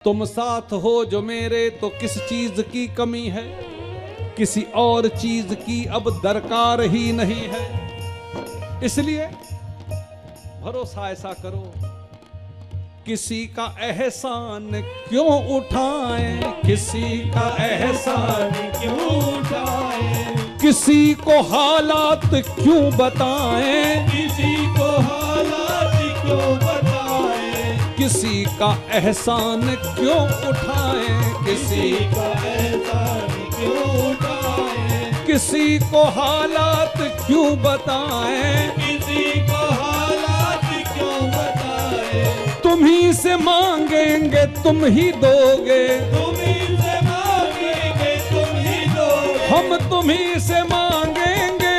तुम साथ हो जो मेरे, तो किस चीज की कमी है, किसी और चीज की अब दरकार ही नहीं है। इसलिए भरोसा ऐसा करो, किसी का एहसान क्यों उठाएं, किसी का एहसान क्यों उठाएं, किसी को हालात क्यों बताएं, किसी को हालात क्यों बताएं, किसी का एहसान क्यों उठाएं, किसी का एहसान क्यों उठाएं, किसी को हालात क्यों बताएं, किसी को हालात क्यों बताएं। तुम्ही से मांगेंगे तुम ही दोगे, तुम्हीं से मांगेंगे तुम ही दोगे, हम तुम्ही से मांगेंगे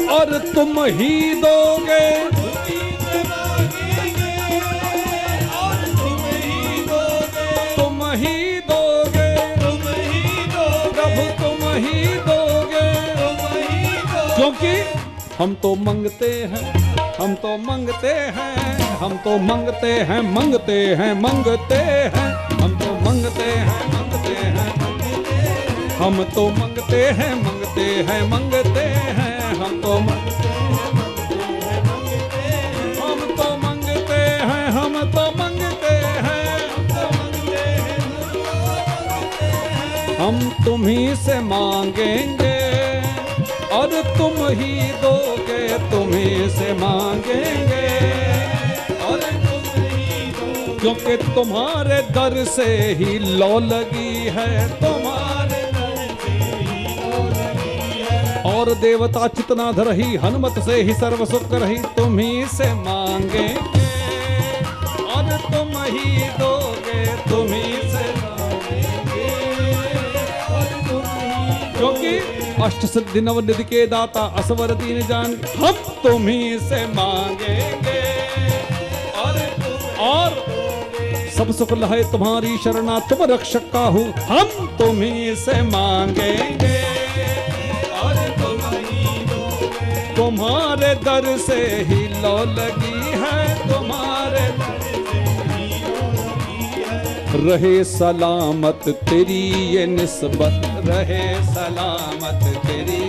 और तुम ही दोगे। तुम्हीं से मांगेंगे और तुम ही दोगे, तुम ही दोगे तुम ही दोगे, प्रभु, तुम ही दोगे, तुम ही दोगे। क्योंकि हम तो मंगते हैं, हम तो मंगते हैं, हम तो मंगते हैं, मंगते हैं, मंगते हैं, हम तो मंगते हैं, मंगते हैं, हम तो मंगते हैं, मंगते हैं, मंगते हैं, हम तो मंगते हैं, हम तो मंगते हैं, हम तो मंगते हैं, हम तुम्ही से मांगेंगे और तुम ही दोगे, तुम्ही से मांगेंगे और तुम ही दोगे, क्योंकि तुम्हारे दर से ही लौ लगी है, तुम्हारे दर से ही लौ लगी है, और देवता चितना धरही, हनुमत से ही सर्व सुख रही, तुम्ही से मांगेंगे और तुम ही दोगे, तुम्ही से मांगेंगे और तुम ही, क्योंकि अष्ट सिद्धि नव निधि के दाता असवर दीन जान, हम तुम्ही से मांगेंगे और सब सुख लहे तुम्हारी शरणा, तुम रक्षक काहू, हम तुम्ही से मांगेंगे और तुम ही दोगे, तुम्हारे दर से ही लौ लगी है, तुम्हारे दर से ही लौ लगी है। रहे सलामत तेरी ये निस्बत, रहे सलामत तेरी,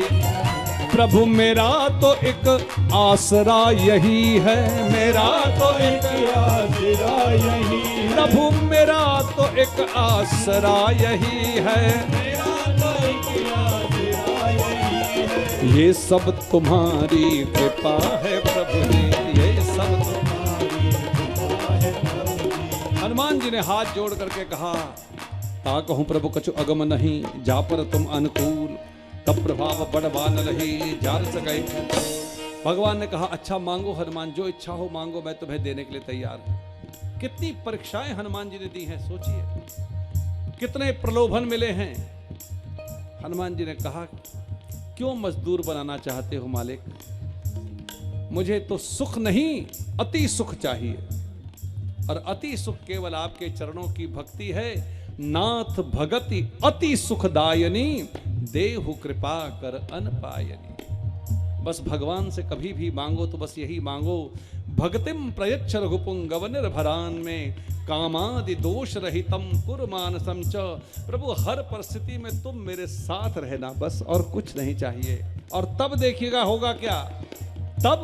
प्रभु मेरा तो एक आसरा यही है, मेरा तो एक आसरा यही है, प्रभु मेरा तो एक आसरा यही है, मेरा तो एक आसरा यही है। ये सब तुम्हारी कृपा है प्रभु जी, ये सब तुम्हारी कृपा है प्रभु जी। हनुमान जी ने हाथ जोड़ करके कहा, ता कहूँ प्रभु कछु अगम नहीं, जा पर तुम अनुकूल, तब प्रभाव बड़वा न रही, जान सके। भगवान ने कहा, अच्छा मांगो हनुमान, जो इच्छा हो मांगो, मैं तुम्हें देने के लिए तैयार हूं। कितनी परीक्षाएं हनुमान जी ने दी हैं, सोचिए कितने प्रलोभन मिले हैं। हनुमान जी ने कहा, क्यों मजदूर बनाना चाहते हो मालिक, मुझे तो सुख नहीं अति सुख चाहिए, और अति सुख केवल आपके चरणों की भक्ति है। नाथ भगति अति सुखदायनी, देहु कृपा कर अनपायनी। बस भगवान से कभी भी मांगो तो बस यही मांगो, भगतिम प्रयच्छ रघुपुंगव निर्भरान में, कामादि दोष रहितम कुरमानसम च। प्रभु हर परिस्थिति में तुम मेरे साथ रहना, बस और कुछ नहीं चाहिए। और तब देखिएगा होगा क्या, तब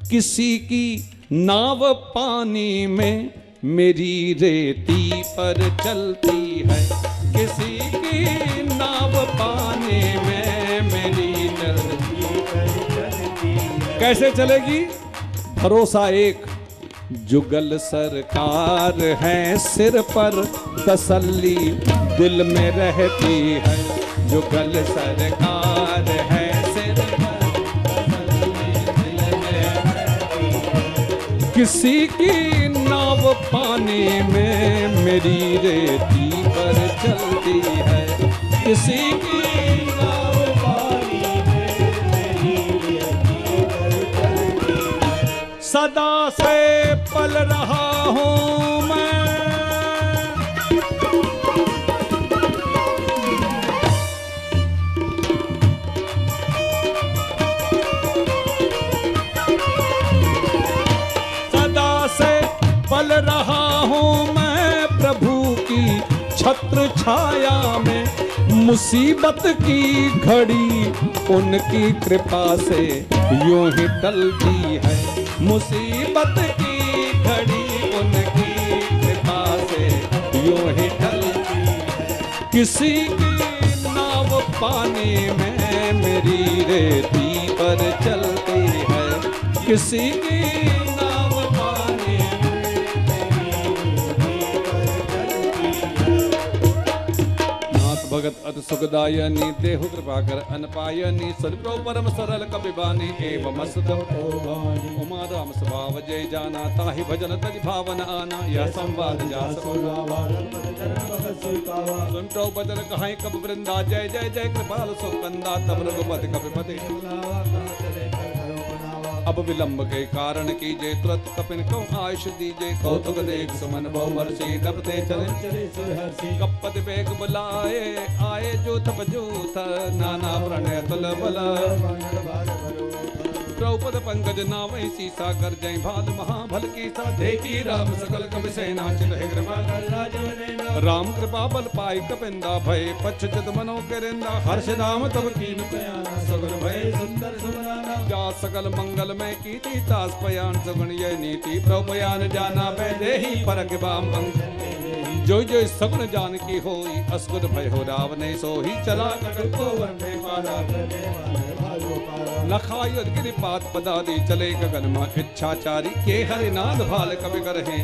किसी की नाव पानी में मेरी रेती पर चलती है, किसी की नाव पानी में मेरी रेती पर चलती है। कैसे चलेगी, भरोसा एक, जुगल सरकार है सिर पर, तसल्ली दिल में रहती है, जुगल सरकार है सिर पर, तसल्ली दिल में रहती है। किसी की नाव पानी में मेरी रेती पर चलती है, किसी की नाव पानी में मेरी रेती पर चलती है। सदा से पल रहा हूं मैं, सदा से पल रहा हूं मैं प्रभु की छत्र छाया में मुसीबत की घड़ी उनकी कृपा से यूं ही टलती है। मुसीबत की घड़ी उनकी कृपा से यूं ही टलती है। किसी की नाव पानी में मेरी रेती पर चलती है। किसी की नाव पानी में मेरी रेती पर चलती है। नाथ भगत अति सुखदायनी देहु कृपा कर अनपायनी सदप्रो परम सरल कपिबानी एवं मस्त उमा राम स्वभाव जय जाना ताहि भजन तज भावन आना यह संवाद जा सुनतो बदन कहाई कब वृंदा जय जय जय कृपाल सुकंदा तब रघुपति कपिपति अब विलंब के कारण कीजे तुरंत कपिन को आयुष दीजे कौतुक देख सुमन बहुमर्षि डबते चले कपति बेग बुलाए आए जूथ बजूथ नाना प्रणय तुल बल द्रौपद पंकज नावै सीसा कर जय भाल महाभल की सा देखी राम सकल कवि सेना चित राम कृपा बल पाई कपिंदा भय पश्चित मनो करिंदा हर्ष राम तब कीन सगल भय सुंदर सुमनाना जा सकल मंगल में कीति तास पयान सगुण यह नीति प्रभयान जाना वैदेही परग बाम अंग जो जो सगुण जान की होई असगुण भय हो रावने सोही चला कटक को वंदे पारा लखायुध गिरिपात पदादि चले गगन मा इच्छाचारी के हरिनाद भाल कवि करहे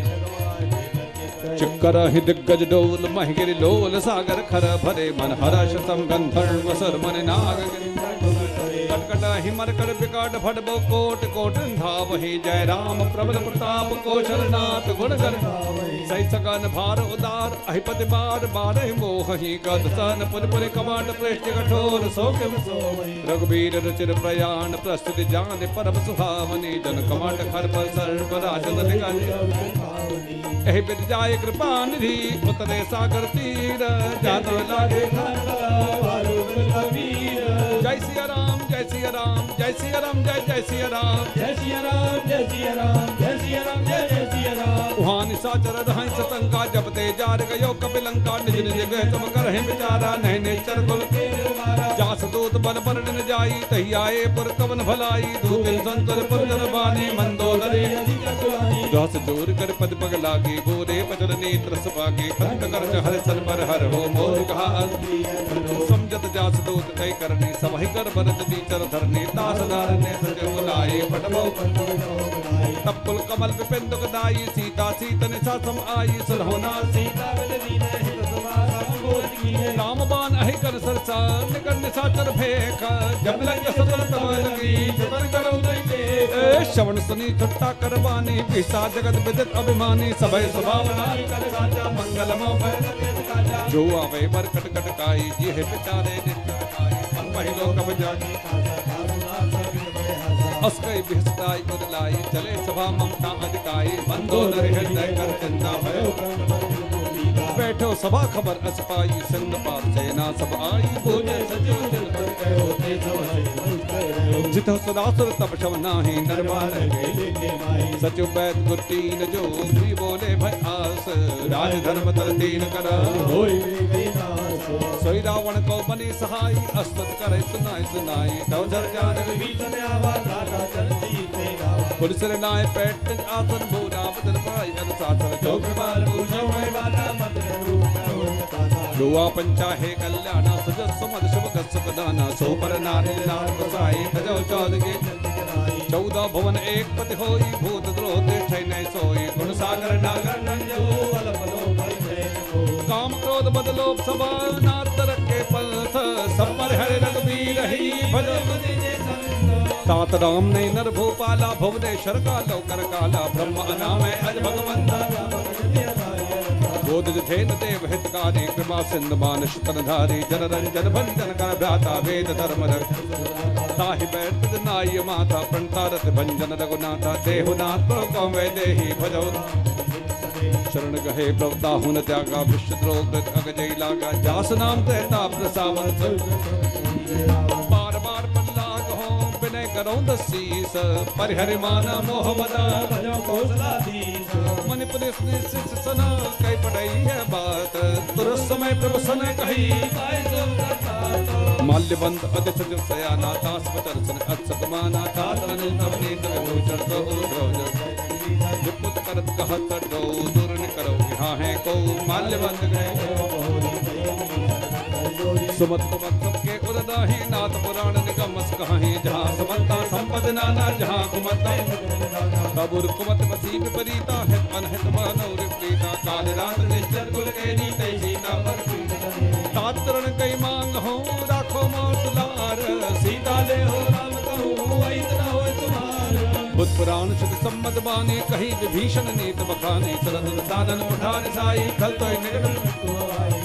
चिक्कर ही दिग्गज डोल महिगिरि लोल सागर खर भरे मन हर्ष सम गंधर्व सर मन नाग कटकट हिमर कर विकट भटबो कोट कोट धावहि जय राम प्रबल प्रताप कौशलनाथ गुण कर सही सगन भार उदार अहिपति बार बारह मोहि गद सन पुर पुर कमांड पृष्ठ कठोर सोके रघुबीर रुचिर प्रयाण प्रस्तुति जान परम सुहावनी जन कमांड खर पर सर्व राजन दिगानी एहि बिद जाय कृपा निधि उतरे सागर तीर जाता लागे जय सिया राम जय सिया राम जय सिया राम जय जय सिया राम जय सिया राम जय सिया राम जय सिया राम जय जय सिया राम वहाँ निशाचर रहाई सतंका जब ते जार गयो कपिलंका निज निज गए तुम करहि विचारा नहीं निश्चर कुल जास दूत बल पर दिन जाई तही आए पुर कवन भलाई दूतिन संतर पुर जन बानी मंदोदरी दस जोर कर पद पग लागे गोरे बचल नेत्र सपागे पंत कर हर सन पर हर हो मोर कहा समझत जास दूत कई करनी सभहि कर बरत चर धरनी दास धारने सज बुलाए पटबो तब कुल कमल विपिन दुखदाई सीता सीतन सम आई सुलहोना सीता राम बाण अहि कर सरसा निकट निशाचर भेख जब लग सदन तब लगी जतन करो दैते श्रवण सुनी छुट्टा करवानी पिसा जगत विदित अभिमानी सभय स्वभाव नारी कर साचा मंगलमो भय जो आवे बर कट कट काई जी है पिचारे नित्य काई पहिलो कब जागी अस्कई बिहसताई उदलाई चले सभा ममता अधिकाई मंदोदर हृदय कर चिंता भयो बैठो सभा खबर असपाई सिंध पार सेना सब आई बोले सचिव दिल पर कहो ते सब जितो सदासुर तप शव नाही नरवार सचिव बैत गुरतीन जो भी बोले भय आस राज धर्म तर दीन कर होई सोई रावण को बनी सहाय अस्तत करे सुनाई सुनाई तव जर जान बीच आवा राजा चलती तेरा पुलिस नाय पेट आसन भूरा बदल पाई अनुशासन चौक बार पूछो मैं वाला मत दुआ पंचा है कल्याणा सजस समद शुभ कस्सप दाना सो पर नारी लाल बसाई तजो चौद के 14 भुवन एक पति होई भूत द्रोह ते छैनै सोई गुण सागर नागर नंजो अलबलो काम क्रोध बदलो सब नाथ रखे पंथ सब पर हरे रघुबीर ही भजो तात राम ने नर भूपाला भुवनेश्वर का लौकर काला ब्रह्म नाम अज भगवंता बोध थे देव हितकारी कृपा सिंधु मानुष तनधारी जन रंजन भंजन कर भ्राता वेद धर्म ताहि बैठ नाय माता प्रणतारत भंजन रघुनाथा देहुनाथ को वै देहि भजो शरण गहे प्रवता हुन त्यागा विश्व द्रोह अग जय लागा जास नाम तेता प्रसावन बार बार पल्लाग हो विनय करो दसीस परिहरि माना मोह मदा भजो कौशलाधीश मन पुलिस ने सना कई पढ़ाई है बात माल्यबंद अतिशय सयाना तास्पचर्चन अत्सकमाना तातनन्तवनीत विभूषण को विपुत करत कहत डो दूर करो यहाँ है को माल्यबंद गए सुमत मत के उददाही नाथ पुराण निगमस कहाही जहाँ समता संपद नाना जहाँ कुमत कबुर कुमत मसी विपरीता है अनहित मानव विपरीता काल रात निश्चर कुल के नीते सीता पर तातरण कई मांग हो राखो मौतलार सीता ले हो राम कहूँ इतना हो तुम्हार बुद्ध पुराण शुद्ध सम्मत बानी कही विभीषण नीत बखानी सरदन साधन उठार साई खल तो निकट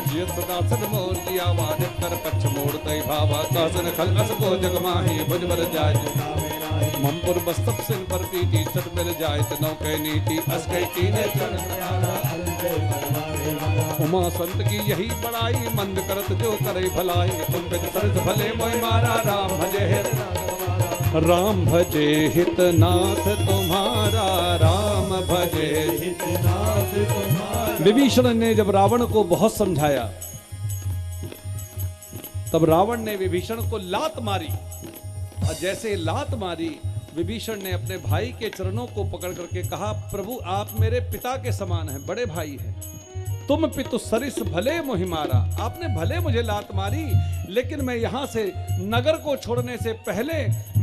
जियत सदा सद मोर दिया वाद कर पक्ष मोड़ तई भावा कासन खल अस को जगमाही भुजबर जाय ममपुर बस्तप सिर पर पीटी सत मिल जाय नौ कह नीति अस कह कीने उमा संत की यही बड़ाई मंद करत जो करे भलाई तुम पे सरस भले मोय मारा राम भजे हित नाथ तुम्हारा राम भजे हित नाथ तुम्हारा। विभीषण ने जब रावण को बहुत समझाया तब रावण ने विभीषण को लात मारी और जैसे लात मारी विभीषण ने अपने भाई के चरणों को पकड़ करके कहा प्रभु आप मेरे पिता के समान हैं बड़े भाई हैं तुम पितु सरिस भले मोहि मारा आपने भले मुझे लात मारी लेकिन मैं यहां से नगर को छोड़ने से पहले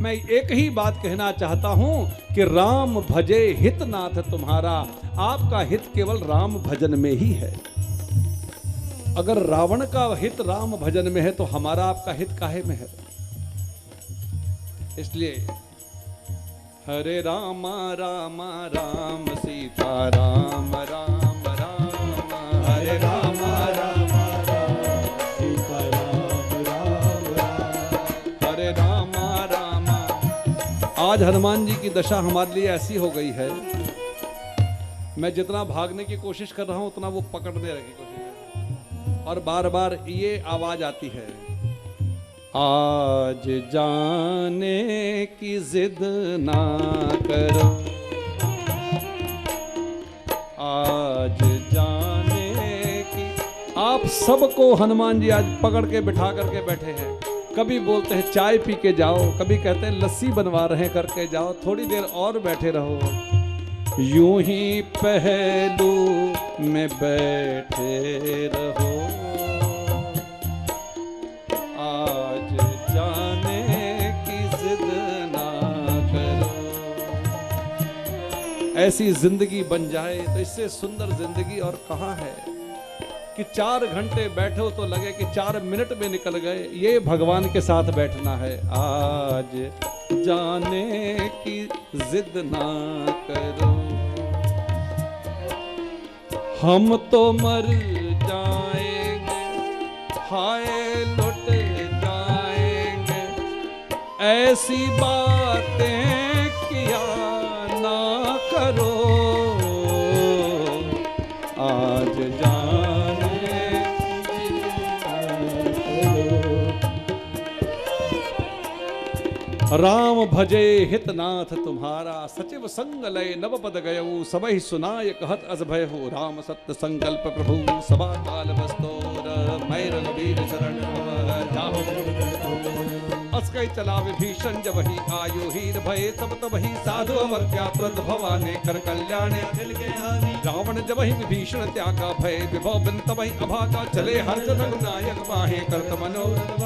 मैं एक ही बात कहना चाहता हूं कि राम भजे हित नाथ तुम्हारा आपका हित केवल राम भजन में ही है अगर रावण का हित राम भजन में है तो हमारा आपका हित काहे में है इसलिए हरे रामा रामा राम सीता राम राम राम हरे रामा रामा राम सीता राम राम राम हरे रामा रामा। आज हनुमान जी की दशा हमारे लिए ऐसी हो गई है मैं जितना भागने की कोशिश कर रहा हूं उतना वो पकड़ने की कोशिश कर और बार बार ये आवाज आती है आज जाने की जिद ना करो आज जाने की आप सबको हनुमान जी आज पकड़ के बिठा करके बैठे हैं कभी बोलते हैं चाय पी के जाओ कभी कहते हैं लस्सी बनवा रहे करके जाओ थोड़ी देर और बैठे रहो यूं ही पहलू में बैठे रहो आज जाने की जिद ना करो ऐसी जिंदगी बन जाए तो इससे सुंदर जिंदगी और कहाँ है कि 4 घंटे बैठो तो लगे कि 4 मिनट में निकल गए ये भगवान के साथ बैठना है आज जाने की जिद ना करो हम तो मर जाएंगे हाय लुट जाएंगे ऐसी बातें किया ना करो आज जाने राम भजे हितनाथ तुम्हारा सचिव संग लय नव पद गयऊ सबहि सुनाय कहत अस भय हो राम सत्य संकल्प प्रभु सभा काल बस्तोर मैं रघुवीर शरण जाहो अस कई चला विभीषण जब ही आयु हीर भय तब तब ही साधु अमर क्या तुरंत भवाने कर कल्याणे रावण जब ही विभीषण त्यागा भय विभव बिन तब ही अभागा चले हर्ष रघुनायक बाहे करत मनोरथ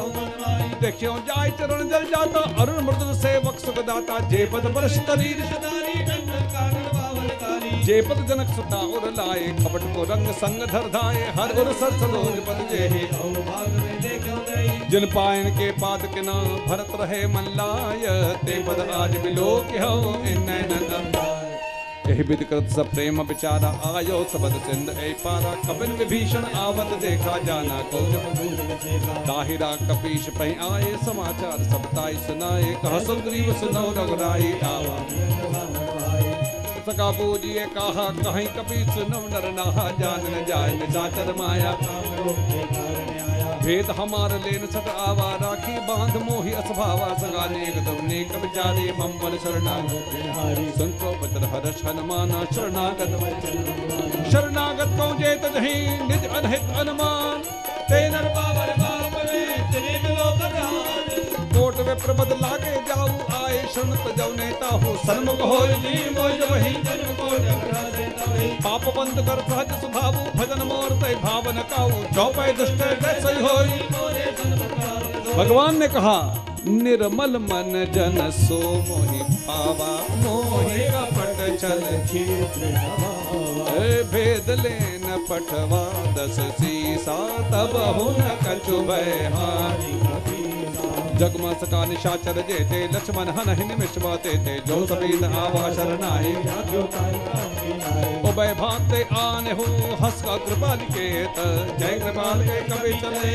देखियो जाय चरण जल जाता अरुण मृदुल सेवक सुखदाता जे पद बरस तरीर सदारी जे पद जनक सुता उर लाए खपट को रंग संग धर धाए हर उर सर सदोज पद जेहि जिन पायन के पाद के नाम भरत रहे मन लाय ते पद आज बिलो के हो यही विधि करत सब प्रेम विचारा आयो सबद सिंध ए पारा कपिल विभीषण आवत देखा जाना को दाहिरा कपीश पै आए समाचार सब ताई सुनाए कह सुग्रीव सुनो रघुराई आवा सका पूजिए कहा कहीं कपीश सुनो नर नहा जान न जाय निशाचर माया भेद हमार लेन सट आवा राखी बांध मोहि असभावा संगानेक दवनेक विचारे मम्मल शरणागत संतो बचन हर्ष हनुमाना शरणागत को जेत नहीं निज अनहित अनुमान ते नर बाबर बाप में तेरे लोक चक्र बदला के जाऊ आए शरण तजौ नेता हो सन्मुख हो जी मोज वही जन्म को टकरा देता वही पाप बंद कर सहज सुभावु भजन मोर तय भावन काऊ चौपय दुष्ट कैसे होई मोरे जन्म का भगवान ने कहा निर्मल मन जन सो मोहि पावा मोहि कपट चल क्षेत्र नवावा भेद लेन पठवा दस सीसा तब हुन कछु बहारी जगमस का निशाचर जेते लक्ष्मण हन हिन मिश्वाते ते जो समीत आवा शरणाई उभय भांते आने हो हस का कृपाल के जय कृपाल के कवि चले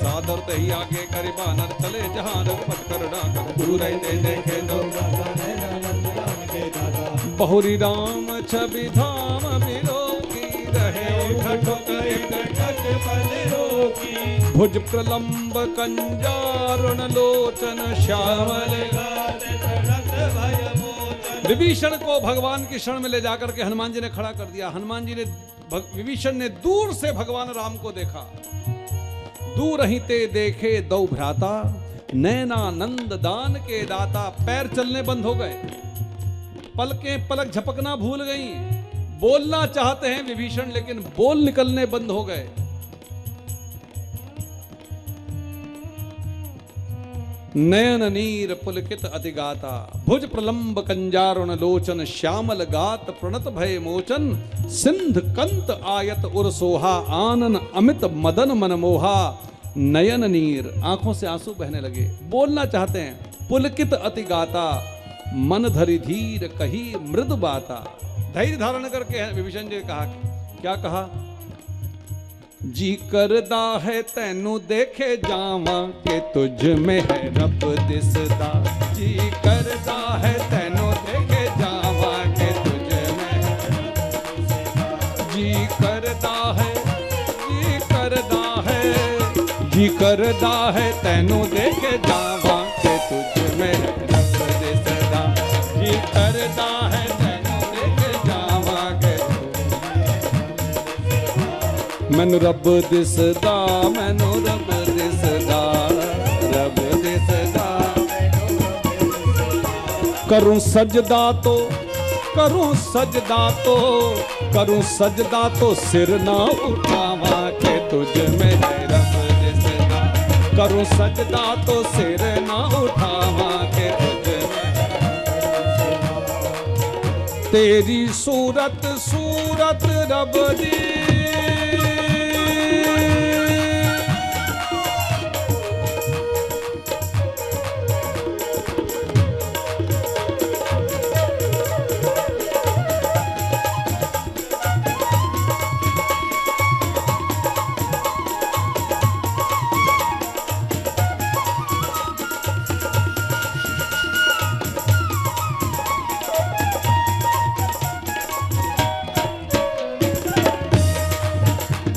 सादर ते ही आगे करे बानर चले जहां रघुपत करुणा कर दूर ते देखे दो बहुरी राम छवि धाम बिलोकी रहे ठठोक भुज प्रलंब कंजारुण लोचन श्यामल विभीषण को भगवान की शरण में ले जाकर के हनुमान जी ने खड़ा कर दिया। हनुमान जी ने विभीषण ने दूर से भगवान राम को देखा। दूर ही ते देखे दो भ्राता नैनानंद दान के दाता। पैर चलने बंद हो गए, पलकें पलक झपकना भूल गई। बोलना चाहते हैं विभीषण लेकिन बोल निकलने बंद हो गए। नयन नीर पुलकित अतिगाता भुज प्रलंब कंजारुण लोचन श्यामल गात प्रणत भय मोचन सिंध कंत आयत उर्सोहा आनन अमित मदन मनमोहा। नयन नीर आंखों से आंसू बहने लगे। बोलना चाहते हैं पुलकित अतिगाता मन धरि धीर कही मृदु बाता। धैर्य धारण करके विभीषण जी ने कहा, क्या कहा? जी करदा है तैनू देखे जावा के तुझ में है रब दिसदा। जी करदा है तैनू देखे जावा के तुझ में है। जी करदा है, जी करदा है, जी करदा है तैनू देखे जावा के तुझ में है रब दिसदा। जी करदा है मैनू रब दिसदा, मैनू रब दिसदा, रब दिसदा। करूं सजदा तो, करूं सजदा तो, करूं सजदा तो सिर ना उठावा के तुझ में है रब दिसदा। करूं सजदा तो सिर ना उठावा के तुझ में। तेरी सूरत सूरत रब दी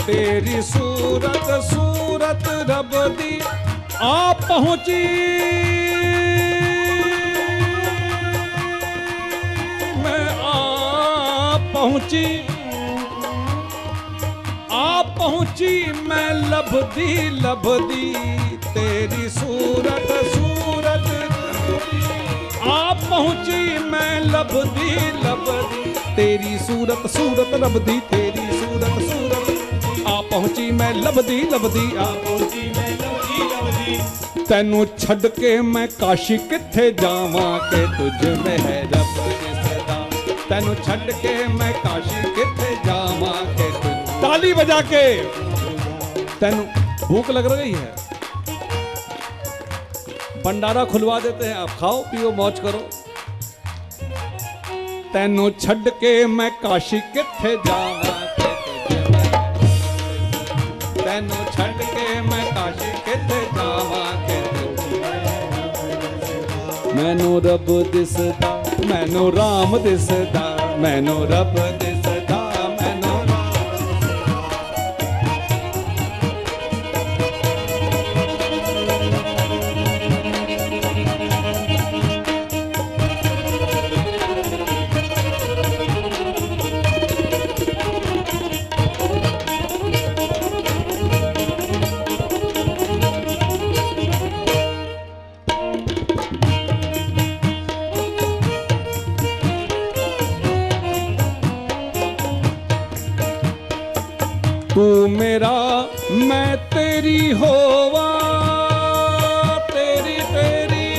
तेरी सूरत सूरत रब दी आ पहुंची। मैं आ पहुंची, आ पहुंची मैं लभदी लभदी। तेरी सूरत सूरत आ पहुंची मैं लभदी लभदी। तेरी सूरत सूरत रबदी, तेरी सूरत सूरत आ पहुंची मैं लभदी लभदी। आ पहुंची मैं लभदी लभदी। तैनू छड़ के मैं काशी किथे जावां के तुझ में है रब दिसदा। तैनू छड़ के मैं काशी किथे जावां के तुझ। ताली बजा के तैनू भूख लग रही है, भंडारा खुलवा देते हैं, आप खाओ पियो मौज करो। तैनू छड़ के मैं काशी किथे जावां के तुझ में। तैनू छड़ के मैं काशी किथे जावां के तुझ में। मैनू रब दिसदा, मैनू राम दिसदा, मैनू रब दिसदा, मैनू तू मेरा मैं तेरी होवा, तेरी तेरी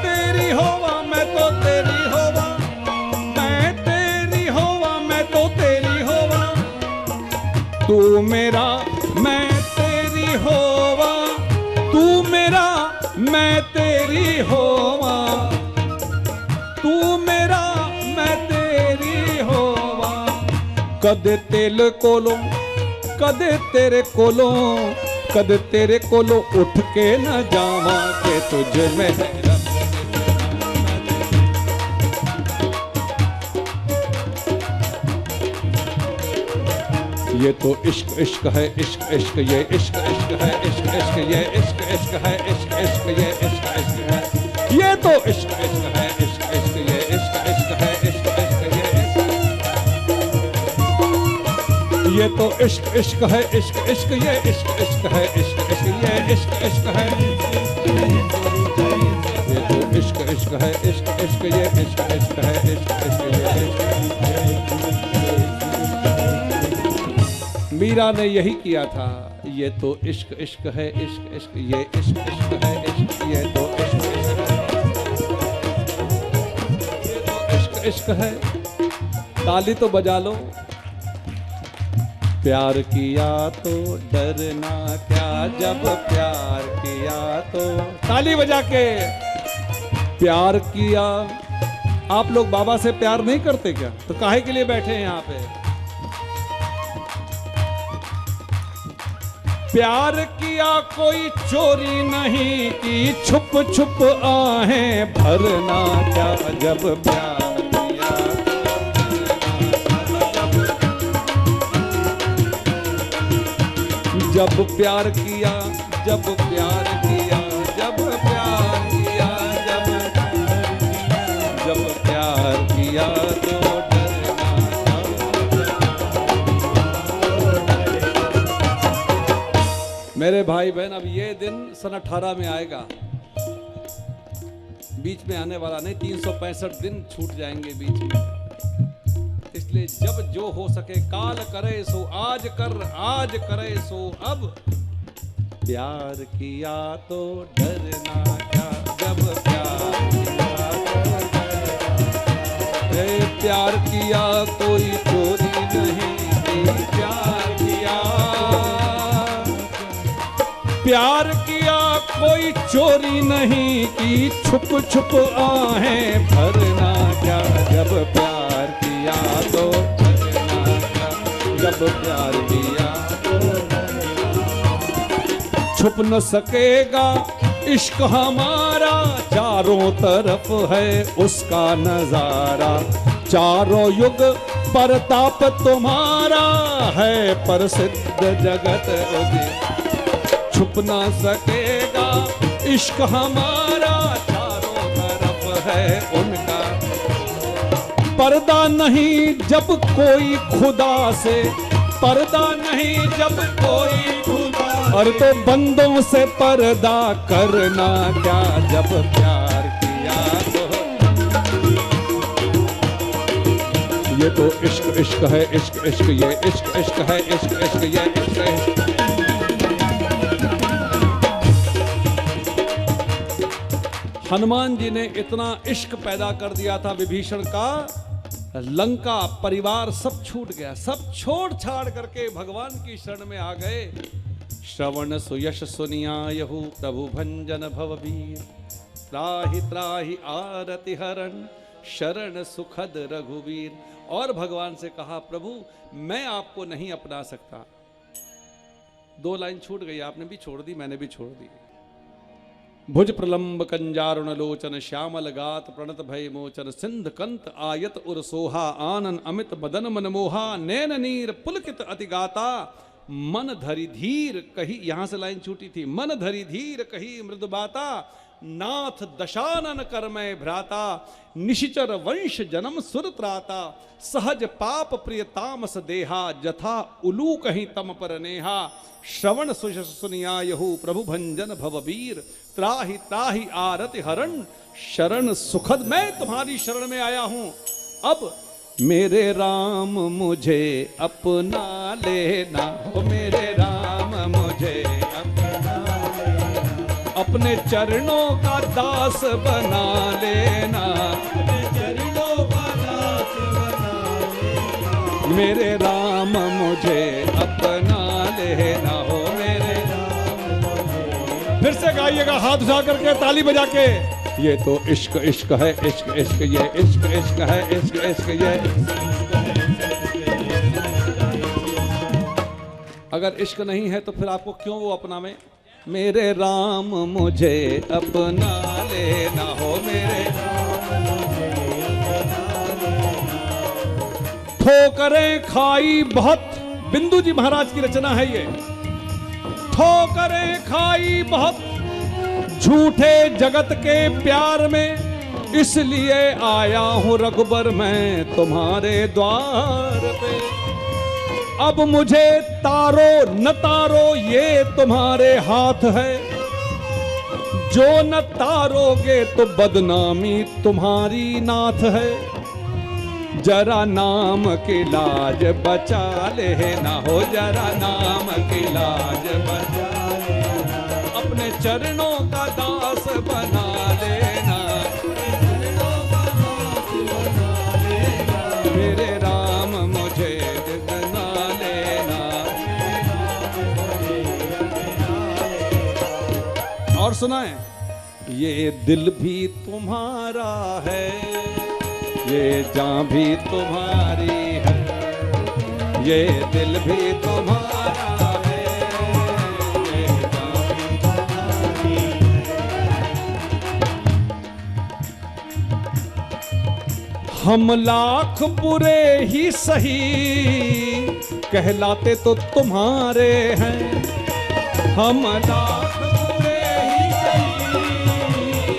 तेरी होवा, मैं तो तेरी होवा, मैं तेरी होवा, मैं तो तेरी होवा। तू मेरा मैं तेरी होवा, तू मेरा मैं तेरी होवा, तू मेरा मैं तेरी होवा। कदे तेल कोलो कदे तेरे कोलो, कदे तेरे कोलो उठ के न जावा के तुझ में ये तो इश्क इश्क है, इश्क इश्क ये इश्क इश्क है, इश्क इश्क ये इश्क इश्क है, इश्क इश्क ये इश्क इश्क है। ये तो इश्क इश्क है, इश्क इश्क ये इश्क इश्क है, इश्क इश्क ये ये तो इश्क इश्क है, इश्क इश्क ये इश्क इश्क है, इश्क इश्क ये इश्क इश्क है। ये तो इश्क इश्क है, इश्क इश्क ये इश्क इश्क है, इश्क इश्क ये इश्क। मीरा ने यही किया था। ये तो इश्क इश्क है, इश्क इश्क ये इश्क इश्क है, इश्क ये तो इश्क इश्क है, ये तो इश्क इश्क है। ताली तो बजा लो। प्यार किया तो डरना क्या, जब प्यार किया तो ताली बजा के प्यार किया। आप लोग बाबा से प्यार नहीं करते क्या? तो काहे के लिए बैठे हैं यहाँ पे? प्यार किया कोई चोरी नहीं की, छुप छुप आहें भरना क्या, जब प्यार किया जब प्यार किया, जब प्यार किया, जब प्यार किया, जब प्यार किया तो मेरे भाई बहन, अब ये दिन सन 18 में आएगा, बीच में आने वाला नहीं। 365 दिन छूट जाएंगे बीच में। इसलिए जब जो हो सके काल करे सो आज कर, आज करे सो अब। प्यार किया तो डरना क्या, जब प्यार किया तो प्यार किया कोई चोरी नहीं की, प्यार किया प्यार किया कोई चोरी नहीं की, छुप छुप आहें भरना क्या, जब प्यार किया तो डरना क्या, जब प्यार किया तो छुप न सकेगा इश्क हमारा, चारों तरफ है उसका नजारा। चारों युग परताप तुम्हारा है, प्रसिद्ध जगत उदित। छुप ना सकेगा इश्क हमारा, चारों तरफ है उनका। पर्दा नहीं जब कोई खुदा से, पर्दा नहीं जब कोई खुदा, और तो बंदों से पर्दा करना क्या, जब प्यार किया तो। ये तो इश्क इश्क है, इश्क इश्क ये इश्क इश्क है, इश्क इश्क ये इश्क है। हनुमान जी ने इतना इश्क पैदा कर दिया था विभीषण का, लंका परिवार सब छूट गया। सब छोड़ छाड़ करके भगवान की शरण में आ गए। श्रवण सुयश सुनियायहु प्रभु भंजन भवबीर, त्राहि त्राहि आरति हरण शरण सुखद रघुवीर। और भगवान से कहा, प्रभु मैं आपको नहीं अपना सकता। 2 लाइन छूट गई, आपने भी छोड़ दी, मैंने भी छोड़ दी। भुज प्रलंब कंजारुण लोचन श्यामल गात प्रणत भय मोचन, सिंध कंत आयत उर सोहा आनन अमित मदन मनमोहा। नैन नीर पुलकित अति गाता मन धरि धीर कही, यहां से लाइन छूटी थी। मन धरि धीर कही मृदु बाता, नाथ दशानन कर मैं भ्राता। निशिचर वंश जन्म सुर त्राता, सहज पाप प्रिय तामस देहा। जथा उलू कहीं तम पर नेहा, श्रवण सुनियायहु प्रभु भंजन भवबीर। त्राहि त्राहि आरति हरण शरण सुखद। मैं तुम्हारी शरण में आया हूं, अब मेरे राम मुझे अपना लेना हो मेरे राम मुझे अपना लेना, अपने चरणों का दास बना लेना, अपने चरणों का दास बना लेना, मेरे राम मुझे अपना लेना हो मेरे राम मुझे। फिर से गाइएगा हाथ उठा करके ताली बजा के। ये तो इश्क इश्क है, इश्क इश्क ये इश्क इश्क है, इश्क इश्क ये। अगर इश्क नहीं है तो फिर आपको क्यों वो अपना में? मेरे राम मुझे अपना लेना हो मेरे राम मुझे अपना लेना। ठोकरें खाई बहुत, बिंदु जी महाराज की रचना है ये। ठोकरें खाई बहुत झूठे जगत के प्यार में, इसलिए आया हूं रघुबर मैं तुम्हारे द्वार पे। अब मुझे तारो न तारो ये तुम्हारे हाथ है, जो न तारोगे तो बदनामी तुम्हारी नाथ है। जरा नाम की लाज बचा लेना हो, जरा नाम की लाज बचा लेना, अपने चरणों का दास बना लेना, मेरे राम मुझे अपना लेना। और सुनाए, ये दिल भी तुम्हारा है, ये जान भी तुम्हारी है, ये दिल भी तुम्हारा है, ये जान भी तुम्हारी है। हम लाख बुरे ही सही कहलाते तो तुम्हारे हैं, हम लाख बुरे ही सही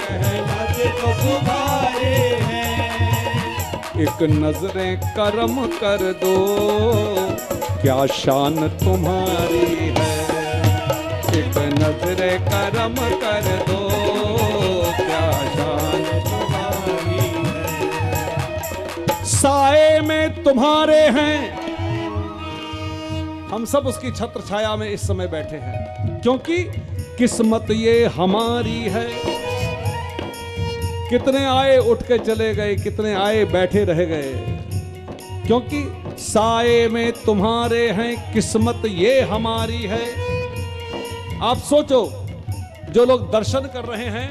कहलाते तो तुम्हारे हैं। एक नजरें करम कर दो, क्या शान तुम्हारी है, एक नजरें करम कर दो, क्या शान तुम्हारी है। साए में तुम्हारे हैं, हम सब उसकी छत्र छाया में इस समय बैठे हैं, क्योंकि किस्मत ये हमारी है। कितने आए उठ के चले गए, कितने आए बैठे रह गए, क्योंकि साए में तुम्हारे हैं, किस्मत ये हमारी है। आप सोचो, जो लोग दर्शन कर रहे हैं,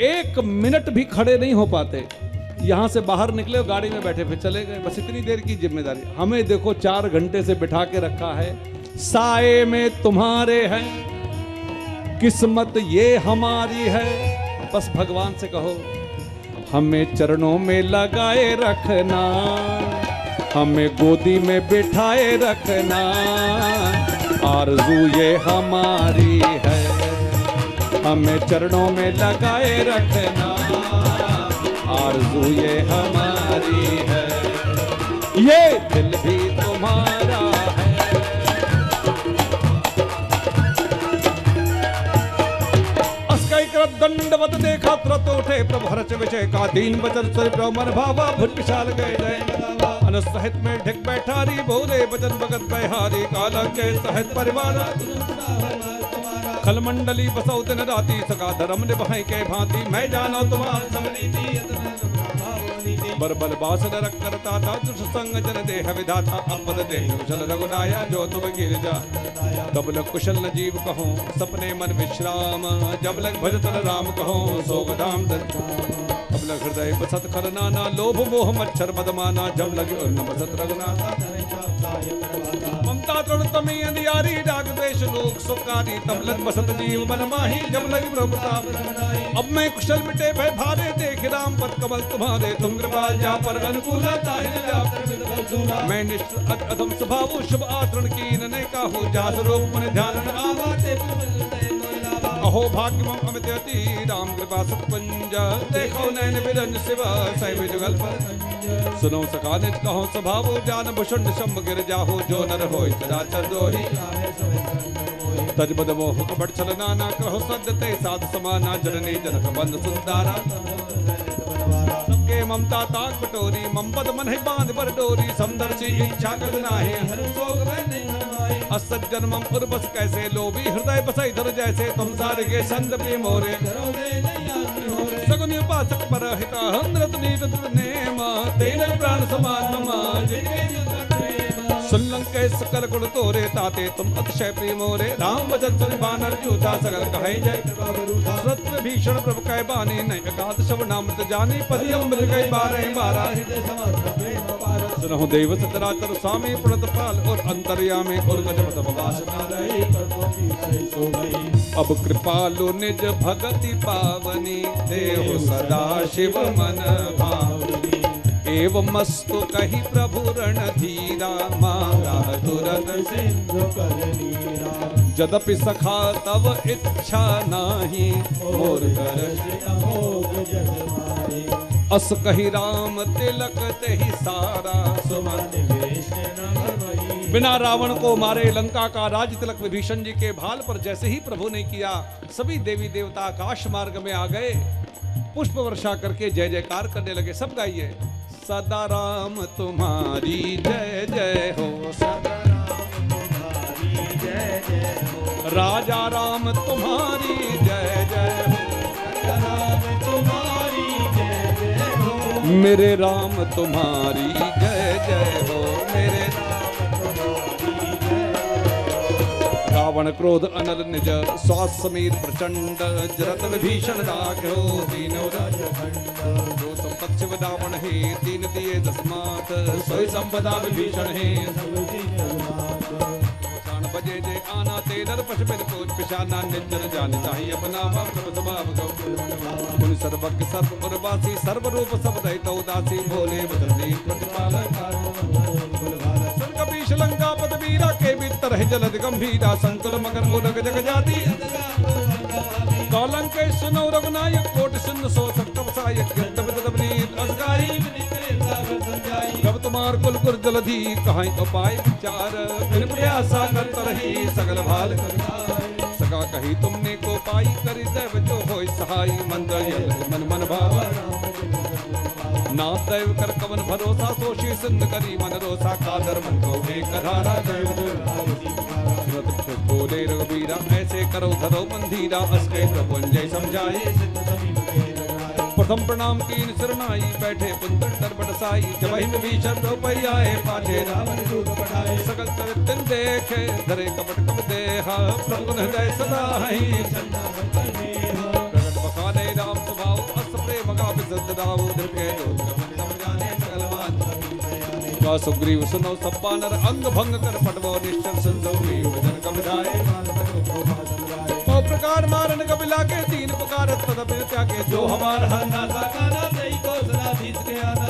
एक मिनट भी खड़े नहीं हो पाते, यहां से बाहर निकले गाड़ी में बैठे फिर चले गए, बस इतनी देर की जिम्मेदारी। हमें देखो 4 घंटे से बिठा के रखा है। साए में तुम्हारे हैं, किस्मत ये हमारी है। बस भगवान से कहो, हमें चरणों में लगाए रखना, हमें गोदी में बिठाए रखना, आरज़ू ये हमारी है। हमें चरणों में लगाए रखना, आरज़ू ये हमारी है। ये दिल भी तुम्हारा है। दंडवत देखा तुरंत उठे प्रभु हर्ष विजय का, दीन वचन सुन मन भावा भुज विशाल गए जय। अनुसहित में ढिक बैठारी बोले वचन भगत बहारी, काला के सहित परिवार खल मंडली बसौ दिन राती, सका धर्म निभाई के भांति, मैं जानो तुम्हार समनीति। बरबल बासल रख करता था, दुष्ट संग जन देह विधाता, अपद देह कुशल रघुनाया, जो तुम गिर जा तब लग कुशल न जीव कहो, सपने मन विश्राम जब लग भजतन राम कहो, सोग धाम तब लग हृदय बसत खर नाना, लोभ मोह मच्छर मदमाना, जब लग बसत रघुनाथा। ममता तृण तमी अंधियारी, राग द्वेष लोक सुखारी, तब लग बसत जीव मन माही, जब लग प्रभुताप। अब मैं कुशल मिटे भय भारे, देख राम पद कमल तुम्हारे, तुम कृपाल जा पर अनुकूला, ताहि जा मैं निष्ठ अधम स्वभाव, शुभ आचरण की नने काहू, जास रूप मन ध्यान आवाते। अहो भाग्य मम अमित अति, राम कृपा सतपंज, देखो नैन बिरंज शिवा सैव जुगल पर। सुनो सका निज कहो स्वभाव, जान भूषण शंभ गिर जाहो, जो नर होय चराचर दोहि। तज बद मोह कपट छल नाना, कहो सद्य ते साध समाना, जननी जनक बंद सुंदारा। सबके ममता ताक बटोरी मम पद मन है बांध बर डोरी समदर्शी इच्छा कर नाहे हर शोक में नहीं हमारे असज्जन मम उर्वस कैसे लोभी हृदय बसई धर जैसे तुम सारे के संत प्रेम मोरे करो दे नहीं आदमी हो रे सगुन उपासक पर हिता हंद्रत नीत नेम तेरे प्राण समान ममा जिनके जुद प्रेम सुल्लंके सकल गुण तोरे ताते तुम अतिशय प्रेम मोरे राम वचन सुन बानर जूता सकल कहे जय सत्य भीषण प्रभु कह बानी नहीं एकाद शव नामृत जानी पति अमृत गई बारह बारह हृदय समस्त प्रेम पार सुनहु देव सतराचर स्वामी प्रणत पाल और अंतर्यामी और गजपत वास रहे प्रभु की सही सो गई अब कृपालु निज भगति पावनी देव सदा शिव मन भावनी एवं मस्तु कही प्रभु रणधीरा मारा तुरंत सिंधु कर नीरा जदपि सखा तव इच्छा नाही मोर कर भोग जग मारे अस कही राम तिलक तेहि सारा सुमन वेश न भरमई बिना रावण को मारे लंका का राज तिलक विभीषण जी के भाल पर जैसे ही प्रभु ने किया सभी देवी देवता आकाश मार्ग में आ गए पुष्प वर्षा करके जय जयकार करने लगे सब गाइए सदा राम तुम्हारी जय जय हो सदा तुम्हारी जय जय हो राजा राम तुम्हारी जय जय हो राम तुम्हारी जय जय हो मेरे राम तुम्हारी जय जय हो मेरे रावण क्रोध अनल निज स्वास समीर प्रचंड जरत विभीषण राघो दीनो जो संपत शिव रावण हे दीन दिए दसमात सोई संपदा विभीषण हे शान बजे जे आना ते नर पश बिन कोच पिशाना निजन जान चाहिए अपना बाप स्वभाव गौ कुल सर्वज्ञ सर्व पुरवासी सर्व रूप सब दैतो दासी भोले बदली प्रतिपालक कपीश लंका पद वीरा के भीतर है जलद गंभीरा संकुल मगर उलग जग जाती कालंक सुनो रघुनायक कोट सुन सो सकम सायक यद्यपि असगाई कब तुम्हार कुल कुर जलधि कहाई उपाय विचार बिन प्रयासा करत रही सगल भाल सगा कही तुमने को पाई करी देव जो होय सहाय मंत्र यल मन मन भाव ना दैव कर कवन भरोसा सोशी सिंध करी मन रोसा कादर मन को एक धारा दैव बोले रघुबीरा ऐसे करो धरो बंधीरा अस्के प्रभु जय समझाए प्रथम प्रणाम कीन शरणाई बैठे पुंतर दरबड़ साई जब ही विभीषण रोपैयाए पाठे रावण दूत बढ़ाए सकल चरित्र देखे धरे कपट कब देहा प्रभु हृदय सदा ही प्रगट बखाने राम स्वभाव अस प्रेम का विशुद्ध दाव के का सुग्रीव सुनो सब बानर अंग भंग कर पटवो निश्चर सुग्रीव वचन कबजाए तो प्रकार मारन कपिला के तीन पुकार तदपि त्यागे जो हमारा हन्ना साकाना सही को सदा भीत के आना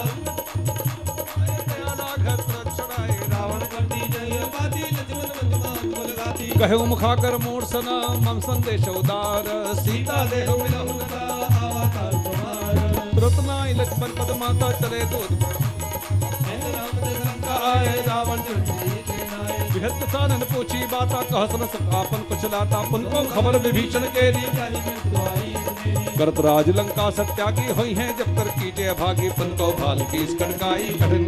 अनाघत रक्षणाए रावण करती जय बाती लक्ष्मण वंदमान बोल गाती कहु मुखाकर मोर सना मम संदेश उदार सीता देह मिलहु का अवतार तुम्हार रत्नाई लक्ष्मण पद माता चले दूध आए रावण चढ़ी आए विहत सानन पूछी बाता कहसन आपन कुछ लाता पुनको खबर विभीषण के दी जाली में दुआई करत राज लंका सत्यागी हुई हैं जब कर कीजे अभागी पुनको भाल की कटकाई कठिन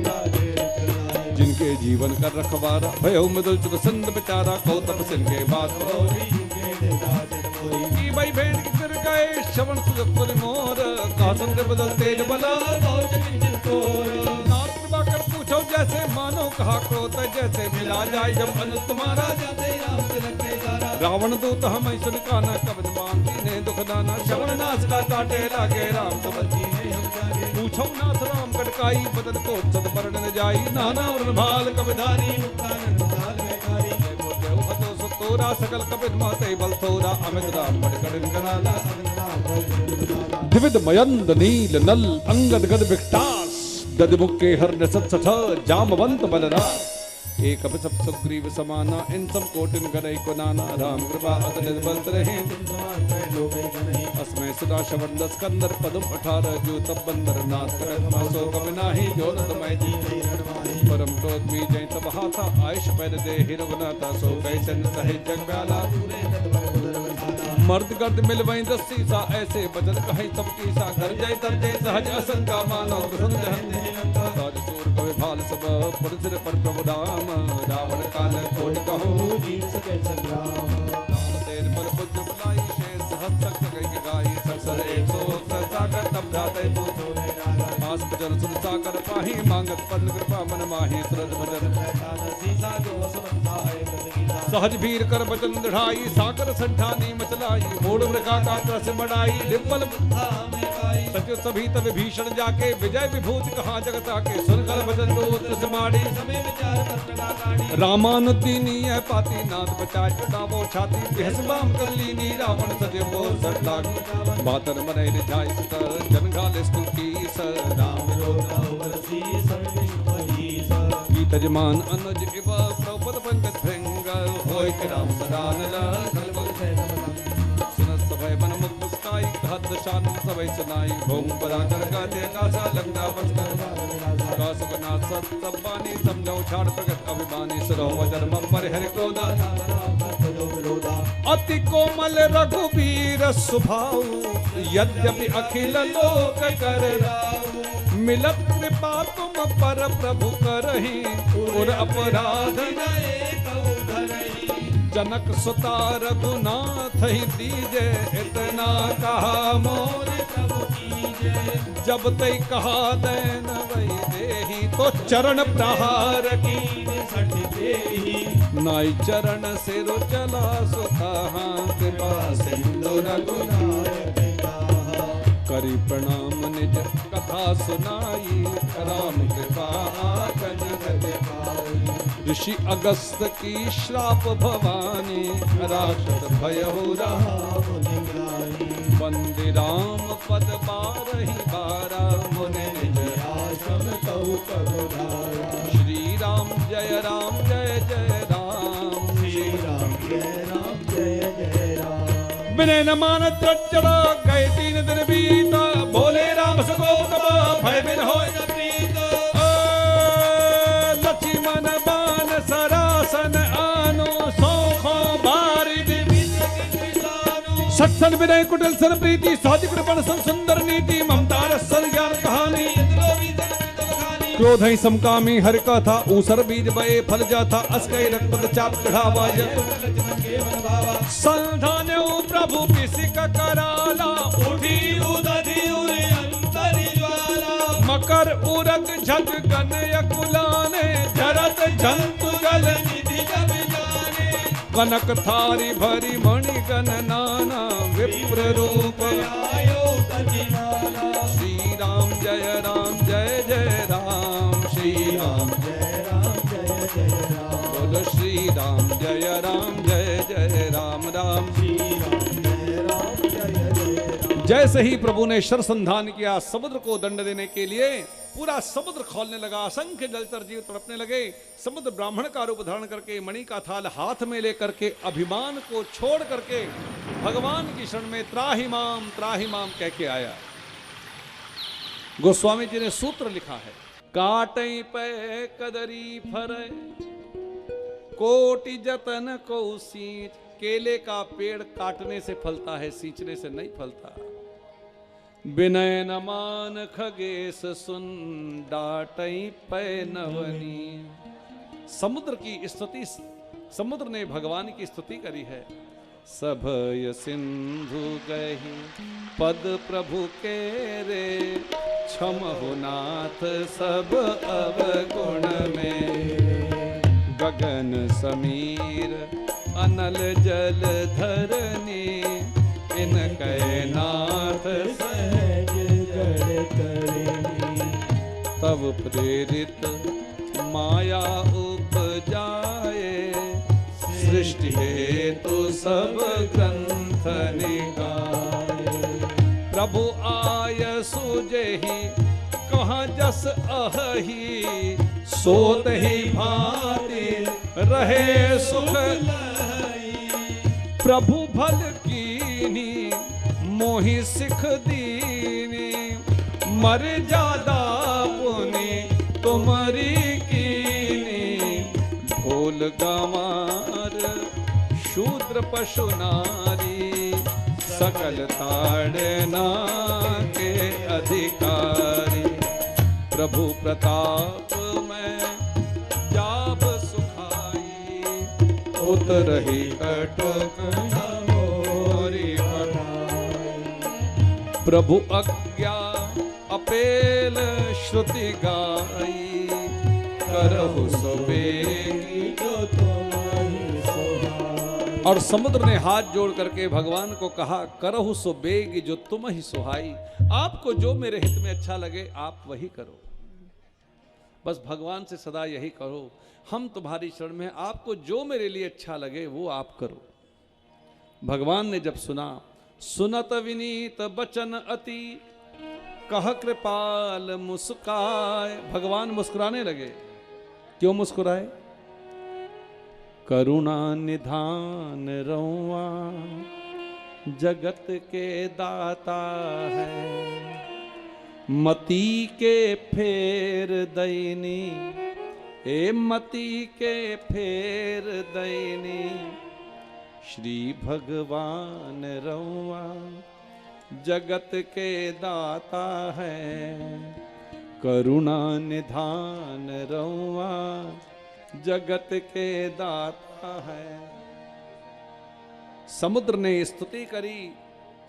जिनके जीवन कर रखवारा भयो मृदुल चुप संद बेचारा कौतप सिंह के बात की भाई भेड़ की फिर गए श्रवण सुजपुर मोर कासन के बदल तेज बला नाथ कृपा कर पूछो जैसे मानो कहा क्रोध जैसे मिला जाए जब अनुज तुम्हारा जाते राम तिलक के सारा रावण दूत हम सुन काना कवच बांधी ने दुख दाना श्रवण नाथ का काटे लागे राम समझी पूछो नाथ राम कटकाई बदन को सद वर्ण न जाई नाना वर्ण भाल कबधारी मुक्तानंद साल में कारी तोरा सकल कपित माते बल थोरा अमित राम बड़ कठिन कनाला द्विविध मयंद नील नल अंगद गद विकटास ददमुख के हर नसत सठ जामवंत बलरास एक सब सुग्रीव समाना इन सब कोटिन गरई को नाना राम कृपा अतनित बलत रहे अस्मय सदा शवंद स्कंदर पदम 18 जो तब बंदर नाथ करत मासो कब नाही जो न समय जी परम क्रोध भी जय तब हाथा आयुष पैद दे हिरवनाथा सो गए सन सहे जग प्याला मर्द गर्द मिल वहीं दस्सी सा ऐसे बचन कहे सबकी सा घर जय तर जय सहज असंका मानो साज सूर कवि भाल सब पर सिर पर प्रभु राम रावण काल कोट कहो जीत सके संग्राम तेरे पर बुद्ध बुलाई शेष सहज तक गई गाई सरसर 100 सागर तब जाते पूतो मास बजन सुन सागर पाही मांगत पद कृपा मन माही सुरज भजन सीसा जो सुनताए कदगीता सहज भीर कर बचन दढ़ाई सागर संठानी मचलाई मोड़ मृगा का त्रस बढ़ाई डिम्पल में गाई सत्य सभी तब भीषण जाके विजय विभूति कहा जगत आके सुन कर भजन दो समाड़ी समय विचार करना गाड़ी रामानुदीनी है पाती नाथ बचाए चुटावो छाती बेहस बाम कर लीनी रावण सजे वो सट लाग बातन मने रिझाई सतर जन गाल स्कुल की सर राम रोता बरसी सर्व शुभही गीत जमान अनुज इव प्रपद पंकज भृंग होय के राम सदान कलबल से सुन सभय मन मुख मुस्काई कहत शान सभय सुनाई भूम पदा कर गाते कासा लगना बचकर कास बना सत सबबानी समझो छाड़ प्रगट अभिमानी सरो वजन मम हरि क्रोधा अति कोमल रघुवीर सुभाऊ यद्यपि अखिल लोक कर मिलत कृपा तुम पर प्रभु करहि और अपराध जनक सुता रघुनाथ ही दीजे इतना कहा मोर प्रभु कीजे जब तय कहा दैन वही देही तो चरण प्रहार की सठ देही नाई चरण सिर चला सुता कृपा सिंधु रघुनाथ करी प्रणाम निज कथा सुनाई राम कृपा कज गति पाई ऋषि अगस्त की श्राप भवानी राक्षस भयहु रहा वंदे राम पद बारहि बारा मुनि निज आश्रम कहु कबुधारा श्री राम जय राम श्री राम जय राम जय जय राम बिने न मान चढ़ा गए 3 दिन बीता बोले राम सगोतम भय बिन होय न प्रीत लक्ष्मण बान सरासन आनो सौखो बारिद सत्सन विनय कुटिल सन प्रीति साधि कृपण सन सुंदर नीति ममता रसल ज्ञान कहानी क्रोध ही समकामी हर का था ऊसर बीज बए फल जाता अस्कई रक्तपद चाप चढ़ावा संधान प्रभु किसिक कराला उठी उदधि उरे अंतरि ज्वाला मकर उरग झग गन यकुलाने जरत जंतु जल निधि जब जाने कनक थारी भरी मणि गण नाना विप्र रूप आयो तजिनाला श्री राम जय राम श्री राम जय राम जय जय राम बोलो श्री राम जय राम राम श्री राम जय राम जय जय राम जैसे ही प्रभु ने शर संधान किया समुद्र को दंड देने के लिए पूरा समुद्र खोलने लगा असंख्य जलचर जीव तड़पने लगे समुद्र ब्राह्मण का रूप धारण करके मणि का थाल हाथ में लेकर के अभिमान को छोड़ करके भगवान की शरण में त्राहिमाम कह के आया गोस्वामी जी ने सूत्र लिखा है काटई पे कदरी फरे कोटि जतन को सींच केले का पेड़ काटने से फलता है सींचने से नहीं फलता विनय न मान खगेश सुन डाटई पे नवनी समुद्र की स्तुति समुद्र ने भगवान की स्तुति करी है सभय सिंधु गही पद प्रभु के रे क्षमहु नाथ सब अवगुण में गगन समीर अनल जल धरनी इन कै नाथ सहज जड़ तरिणी तब प्रेरित माया उपजाए सृष्टि हेतु सब ग्रंथ निकाय प्रभु आय सुजहि कहाँ जस अहि सोत ही भांति रहे सुख प्रभु भल कीनी मोहि सिख दीनी मर जादा पुनि तुमरी की कुल गंवार शूद्र पशु नारी सकल ताड़ना के अधिकारी। प्रभु प्रताप में जाब सुखाई उतरही कटक मोरी बढ़ाई। प्रभु आज्ञा अपेल श्रुति गाई करहु सो बेगी जो तुम्हारी सुहाई। और समुद्र ने हाथ जोड़ करके भगवान को कहा करहु सो बेगी जो तुम ही सुहाई। आपको जो मेरे हित में अच्छा लगे आप वही करो। बस भगवान से सदा यही करो हम तुम्हारी शरण में, आपको जो मेरे लिए अच्छा लगे वो आप करो। भगवान ने जब सुना सुनत विनीत बचन अति कह कृपाल मुस्काए। भगवान मुस्कुराने लगे। क्यों मुस्कुराए? करुणा निधान रउआ जगत के दाता है। मति के फेर दैनी मति के फेर दैनी श्री भगवान रउआ जगत के दाता है। करुणा निधान रउआ जगत के दाता है। समुद्र ने स्तुति करी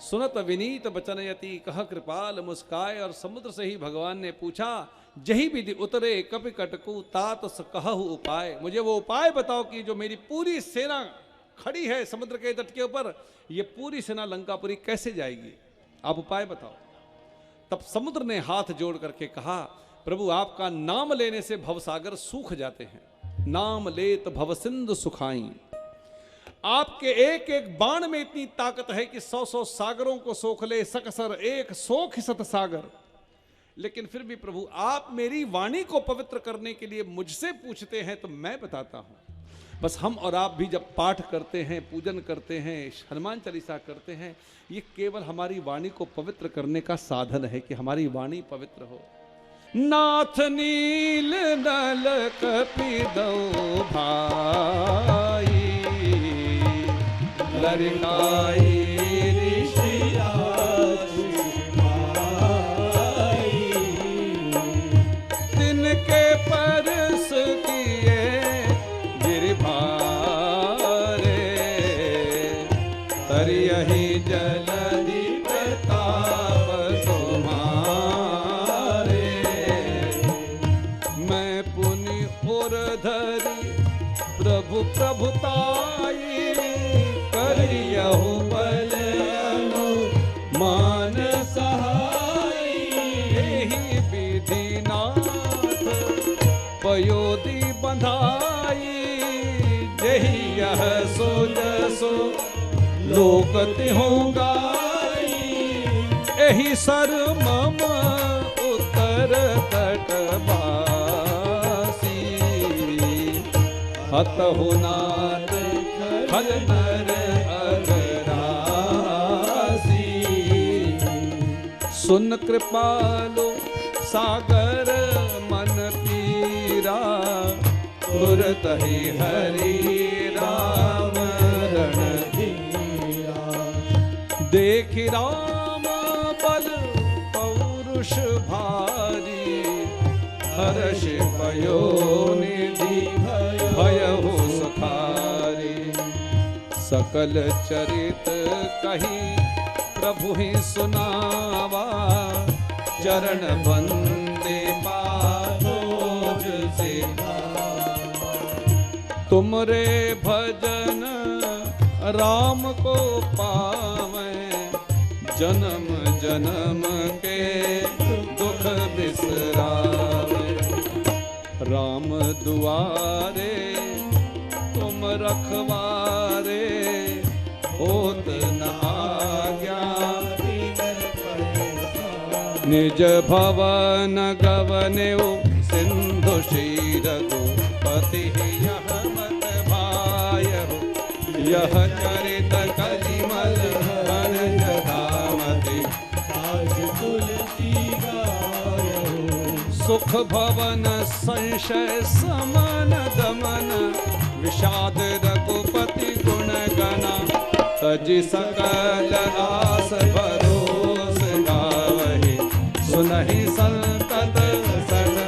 सुनत विनीत बचनयति कह कृपाल मुस्काए। और समुद्र से ही भगवान ने पूछा जही विधि उतरे कपि कटकु तात कहु उपाय। मुझे वो उपाय बताओ कि जो मेरी पूरी सेना खड़ी है समुद्र के तट के ऊपर, ये पूरी सेना लंकापुरी कैसे जाएगी? आप उपाय बताओ। तब समुद्र ने हाथ जोड़ करके कहा प्रभु आपका नाम लेने से भवसागर सूख जाते हैं। नाम लेत भवसिंधु सुखाई। आपके एक एक बाण में इतनी ताकत है कि 100-100 सागरों को सोख ले सकसर एक सोख सत सागर। लेकिन फिर भी प्रभु आप मेरी वाणी को पवित्र करने के लिए मुझसे पूछते हैं तो मैं बताता हूं। बस हम और आप भी जब पाठ करते हैं, पूजन करते हैं, हनुमान चालीसा करते हैं, ये केवल हमारी वाणी को पवित्र करने का साधन है कि हमारी वाणी पवित्र हो। नाथ नील नल कपिदौ भाई लरिकाई ऋषिराज माई। तिनके परस किए गिरभारे तरियहि जलधि प्रताप तुम्हारे। मैं पुनि उर धरि प्रभु प्रभुताई करियहु बल अनुमान सहाय। एहि विधि नाथ पयोधि बंधाई जहि यह सो जसो लोक तिहुँ गाई। एहि सर मम उत्तर तटवासी हतहु नाथ खल नर अगरासी। सुन कृपालो सागर मन पीरा तुरत ही हरि राम रणधीरा। देखि राम बल पौरुष भारी हर्ष भयो निधि भयहु सुखारी। सकल चरित कही प्रभु ही सुनावा चरण बंदे पादोज से। तुमरे भजन राम को पावे जन्म जन्म के दुख बिसरावे। राम दुआरे तुम रखवारे होत न आज्ञा। निज भवन गवनेउ सिंधु शीरघु पति यह मत भायहु। यह चरित कलिमल हर जगामति आज तुलसी गायहु। सुख भवन संशय समन दमन विषाद रघुपति गुण गना, तजी सकल आस भरोस गावहि, सुनहि संतत सदा।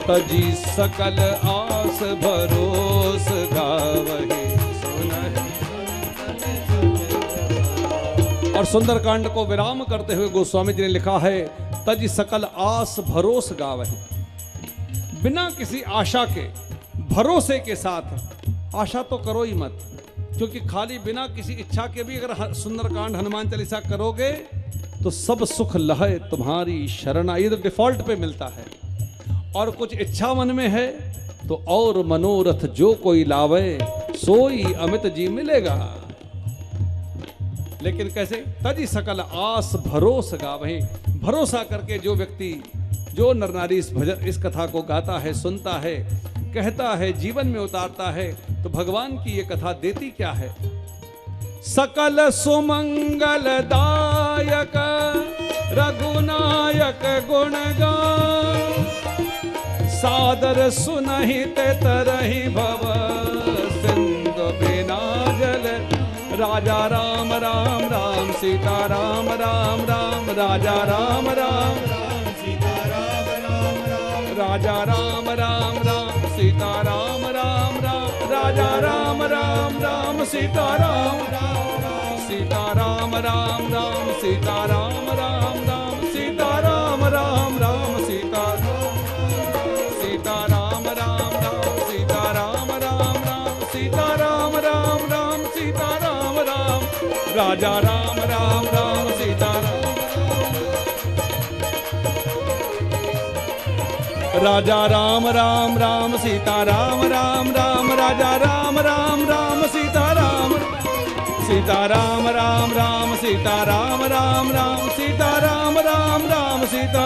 तजी सकल आस भरोस गावहि, सुनहि। और सुंदरकांड को विराम करते हुए गोस्वामी जी ने लिखा है, तजी सकल आस भरोस गावहि। बिना किसी आशा के, भरोसे के साथ, आशा तो करो ही मत, क्योंकि खाली बिना किसी इच्छा के भी अगर सुंदरकांड हनुमान चालीसा करोगे तो सब सुख लहे तुम्हारी शरणा, ये तो डिफॉल्ट पे मिलता है। और कुछ इच्छा मन में है तो और मनोरथ जो कोई लावे, सोई अमित जी मिलेगा। लेकिन कैसे? तजी सकल आस भरोस गावहि। भरोसा करके जो व्यक्ति, जो नर नारी इस भजन, इस कथा को गाता है, सुनता है, कहता है, जीवन में उतारता है, तो भगवान की ये कथा देती क्या है? सकल सुमंगल दायक रघुनायक गुणगान, सादर सुनहित तरहि भव सिंधु बिना जल। राजा राम राम राम सीता राम राम राम, राजा राम राम राम सीता राम राम राम, राजा राम राम राम सीता राम राम राम, राजा राम राम राम सीता राम राम राम, सीता राम राम राम सीता राम राम राम, सीता राम राम राम सीता, सीता राम राम राम सीता राम राम राम, सीता राम राम राम सीता राम राम, राजा राम राम राम सीता राम, राजा राम राम राम सीता राम राम राम, राजा राम राम राम सीता राम, सीता राम राम राम सीता राम राम राम, सीता राम राम राम सीता,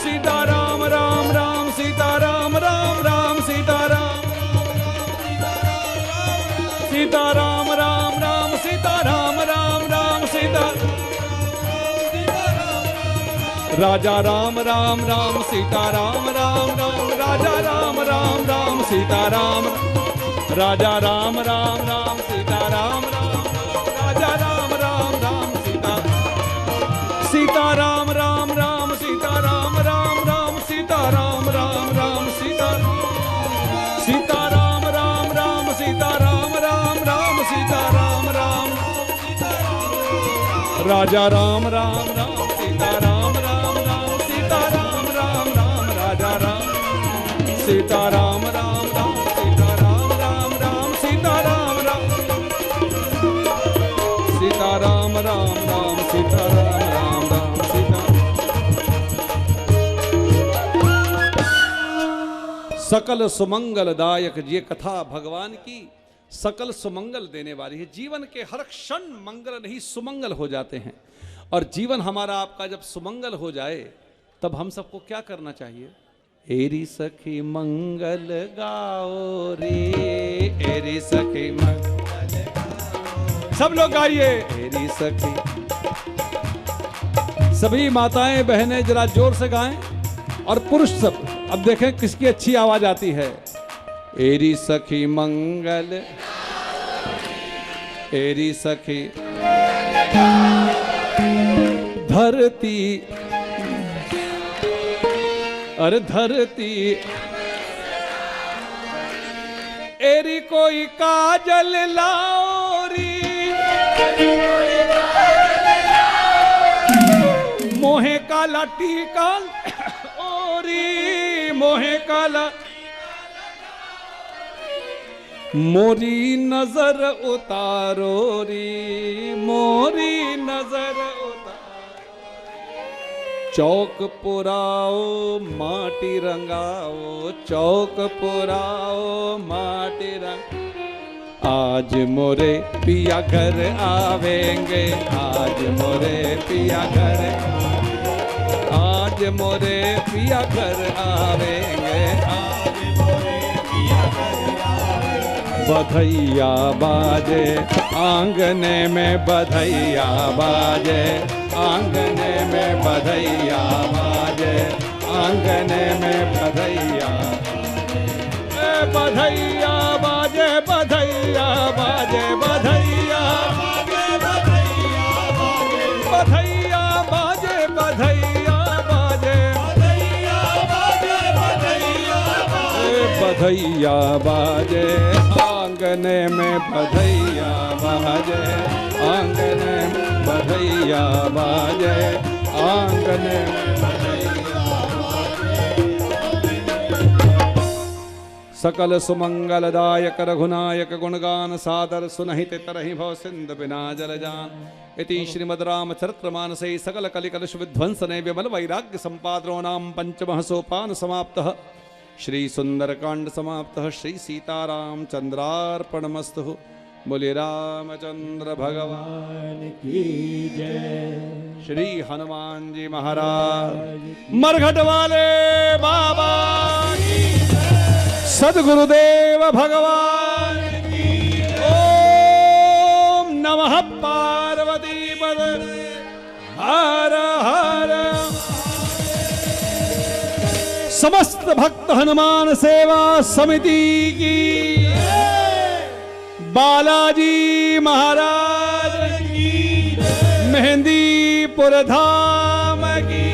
सीता राम राम राम सीता राम राम राम, सीता राम, सीता राम राम राम सीता राम राम राम, सीता, राजा राम राम राम सीता राम राम राम, राजा राम राम राम सीता राम, राजा राम राम राम सीता राम राम, राजा राम राम राम सीता, सीता राम राम राम सीता राम राम राम, सीता राम राम राम सीता, सीता राम राम राम सीता राम राम राम, सीता राम राम, राजा राम राम राम सीता राम राम राम, सीता राम राम राम, राजा राम, सीता राम राम राम सीता राम राम राम, सीता राम राम, सीता राम राम राम सीता राम राम राम, सीता। सकल सुमंगल दायक, ये कथा भगवान की सकल सुमंगल देने वाली है। जीवन के हर क्षण मंगल नहीं सुमंगल हो जाते हैं, और जीवन हमारा आपका जब सुमंगल हो जाए तब हम सबको क्या करना चाहिए? एरी सखी मंगल गाओ रे, एरी सखी मंगल गाओ, सब लोग गाइए एरी सखी। सभी माताएं बहनें जरा जोर से गाएं, और पुरुष सब। अब देखें किसकी अच्छी आवाज आती है। एरी सखी मंगल, एरी सखी धरती, अरे धरती, एरी कोई काजल लाओरी, मोहे काला टीका ओरी, मोहे काला, मोरी नजर उतारो री, मोरी नजर उतारो। चौक पुराओ माटी रंगाओ, चौक पुराओ माटी रंग। आज मोरे पिया घर आवेंगे, आज मोरे पिया घर, आज मोरे पिया घर आवेंगे, आज मोरे पिया घर आवेंगे। बधैया बाजे आंगने में, बधैया बाजे आंगने में, बधैया बाजे आंगने में, बधैया बधैया बाजे बधैया बाजे बधैया बधैया बाजे बधैया बाजे बधैया बाजे आंगने में बधैया बाजे आंगने में बधैया बाजे आंगने में सकल सुमंगलदायक रघुनायक गुणगान सादर सुनहित तरहि भव सिंध बिना जल जान इति श्रीमद् रामचरितमानसे सकल कलिकलुष विध्वंसने विमल वैराग्य संपादनो नाम पंचमः सोपान समाप्तः श्री सुंदरकांड समाप्तः श्री सीताराम चंद्रार्पणमस्तु बोले रामचंद्र भगवान की जय। श्री हनुमान जी महाराज मरघट वाले बाबा की सद्गुरुदेव भगवान की ओम नमः पार्वती पद हर हर समस्त भक्त हनुमान सेवा समिति की बालाजी महाराज की मेहंदीपुर धाम की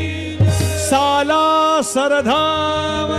सालासर धाम